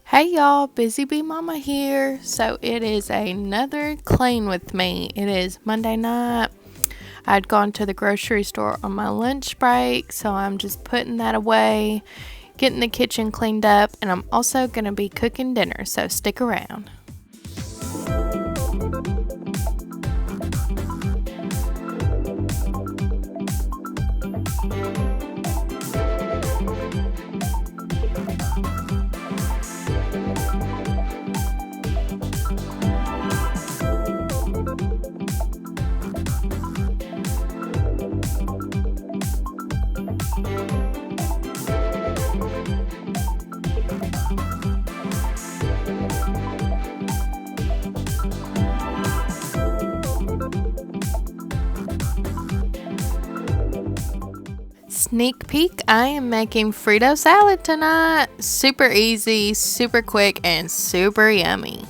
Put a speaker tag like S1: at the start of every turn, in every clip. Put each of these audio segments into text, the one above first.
S1: Hey y'all, BusyBeeMama here. So it is another clean with me. It is Monday night. I'd gone to the grocery store on my lunch break, so I'm just putting that away, getting the kitchen cleaned up, and I'm also going to be cooking dinner, so stick around. Sneak peek, I am making Frito salad tonight. Super easy, super quick, and super yummy.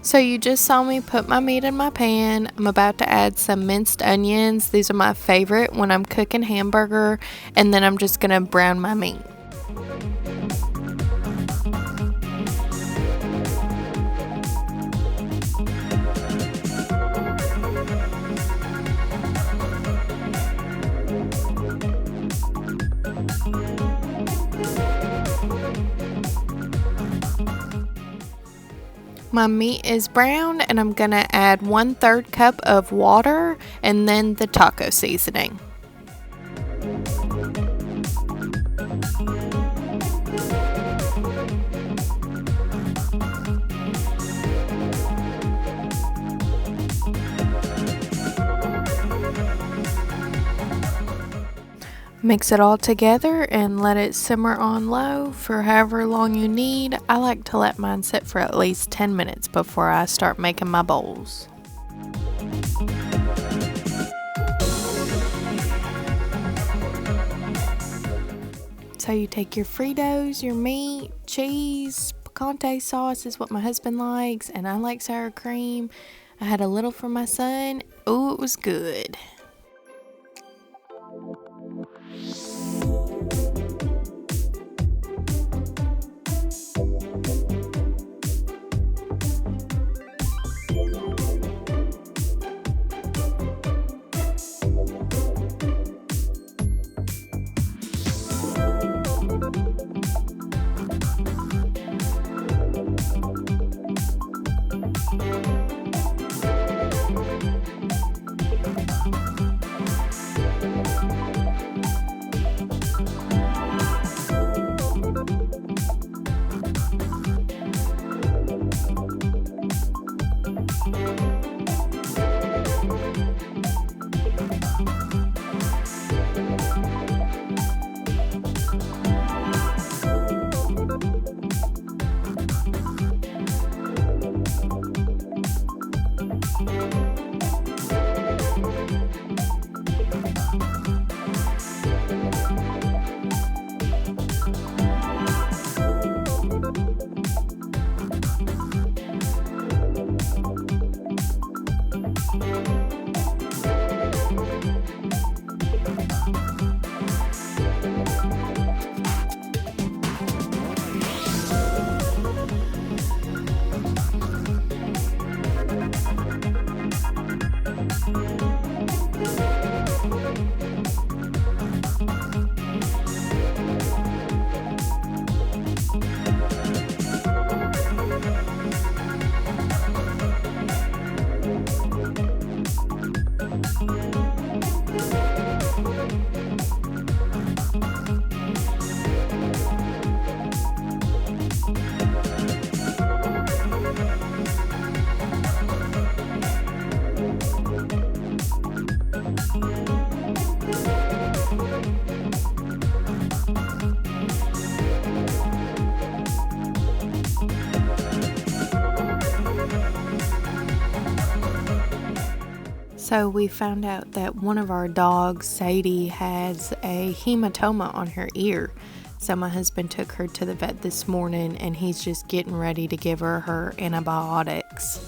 S1: So you just saw me put my meat in my pan. I'm about to add some minced onions. These are my favorite when I'm cooking hamburger, and then I'm just gonna brown my meat. My meat is brown, and I'm gonna add 1/3 cup of water and then the taco seasoning. Mix it all together and let it simmer on low for however long you need. I like to let mine sit for at least 10 minutes before I start making my bowls. So you take your Fritos, your meat, cheese, picante sauce is what my husband likes, and I like sour cream. I had a little for my son. Oh, it was good. So we found out that one of our dogs, Sadie, has a hematoma on her ear. So my husband took her to the vet this morning, and he's just getting ready to give her antibiotics.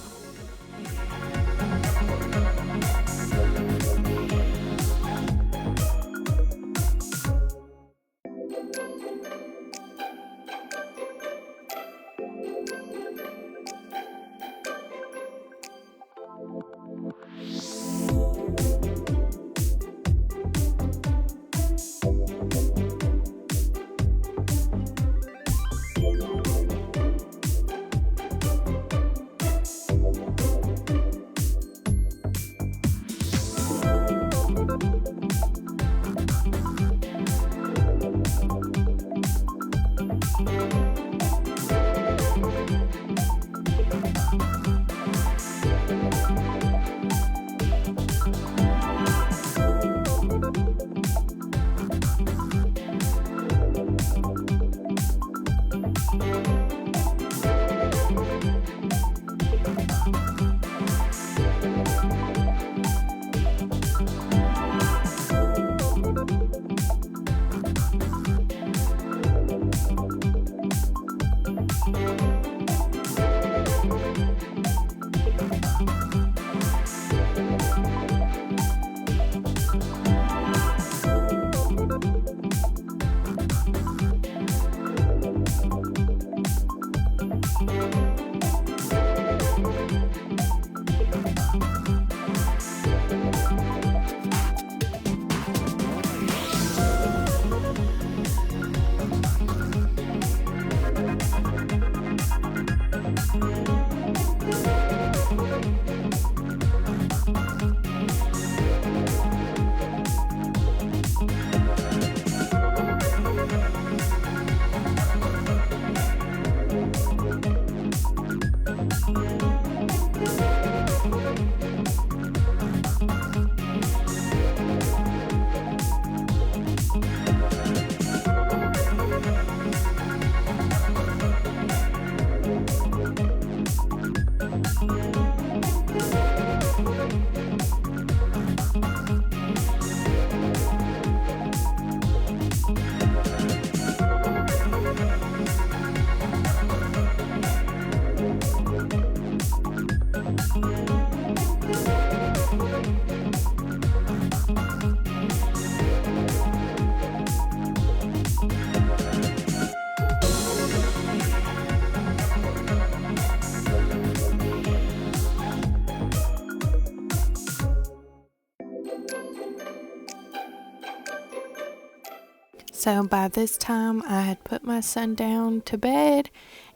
S1: So by this time, I had put my son down to bed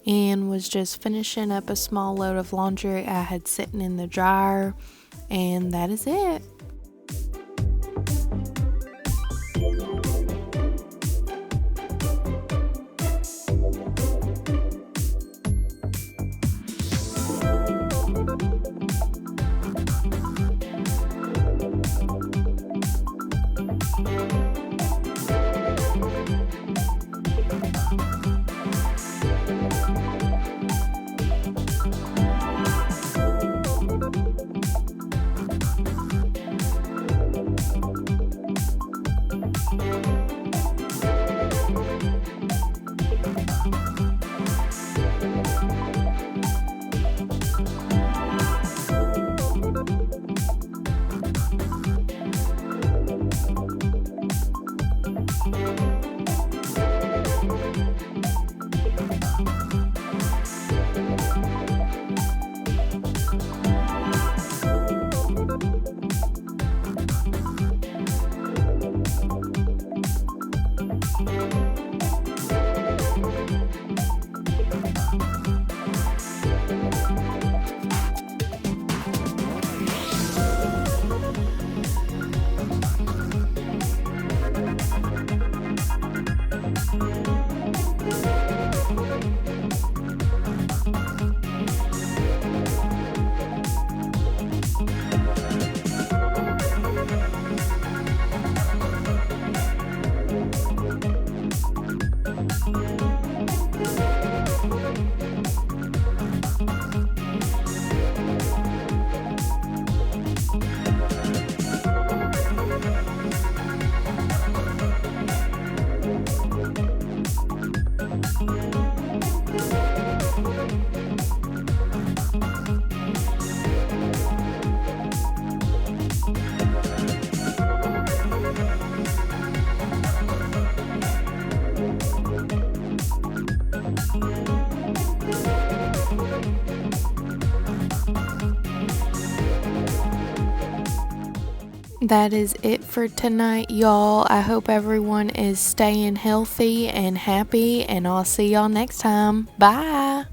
S1: and was just finishing up a small load of laundry I had sitting in the dryer, and that is it. That is it for tonight, y'all. I hope everyone is staying healthy and happy, and I'll see y'all next time. Bye.